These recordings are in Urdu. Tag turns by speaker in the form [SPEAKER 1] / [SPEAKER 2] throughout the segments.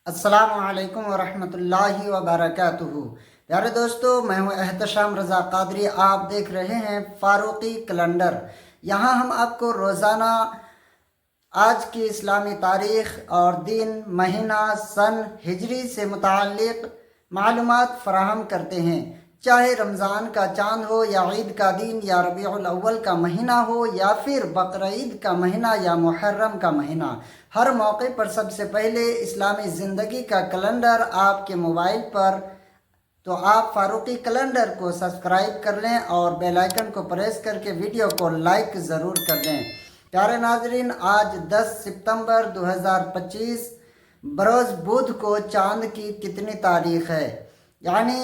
[SPEAKER 1] السلام علیکم ورحمۃ اللہ وبرکاتہ۔ پیارے دوستو، میں ہوں احتشام رضا قادری۔ آپ دیکھ رہے ہیں فاروقی کیلنڈر۔ یہاں ہم آپ کو روزانہ آج کی اسلامی تاریخ اور دن، مہینہ، سن، ہجری سے متعلق معلومات فراہم کرتے ہیں۔ چاہے رمضان کا چاند ہو یا عید کا دن یا ربیع الاول کا مہینہ ہو یا پھر بقرعید کا مہینہ یا محرم کا مہینہ، ہر موقع پر سب سے پہلے اسلامی زندگی کا کیلنڈر آپ کے موبائل پر، تو آپ فاروقی کیلنڈر کو سبسکرائب کر لیں اور بیل آئیکن کو پریس کر کے ویڈیو کو لائک ضرور کر دیں۔ پیارے ناظرین، آج 10 ستمبر 2025 بروز بدھ کو چاند کی کتنی تاریخ ہے؟ یعنی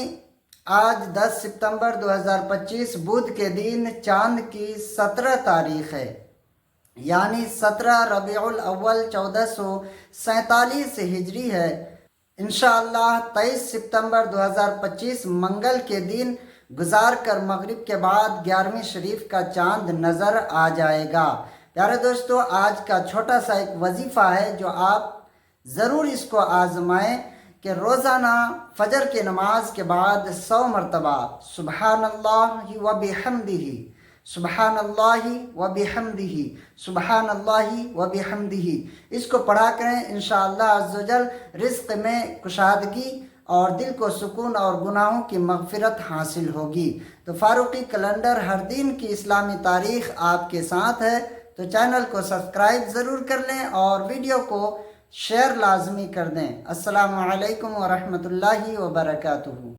[SPEAKER 1] آج 10 ستمبر 2025 بدھ کے دن چاند کی 17 تاریخ ہے، یعنی 17 ربیع الاول 1447 ہجری ہے۔ انشاءاللہ 23 ستمبر 2025 منگل کے دن گزار کر مغرب کے بعد 11ویں شریف کا چاند نظر آ جائے گا۔ پیارے دوستو، آج کا چھوٹا سا ایک وظیفہ ہے جو آپ ضرور اس کو آزمائیں کہ روزانہ فجر کی نماز کے بعد 100 مرتبہ سبحان اللہ و بحمدہ، سبحان اللہ و بحمدہ، سبحان اللہ و بحمدہ، اس کو پڑھا کریں۔ انشاءاللہ عزوجل رزق میں کشادگی اور دل کو سکون اور گناہوں کی مغفرت حاصل ہوگی۔ تو فاروقی کیلنڈر ہر دن کی اسلامی تاریخ آپ کے ساتھ ہے، تو چینل کو سبسکرائب ضرور کر لیں اور ویڈیو کو شیئر لازمی کر دیں۔ السلام علیکم ورحمۃ اللہ وبرکاتہ۔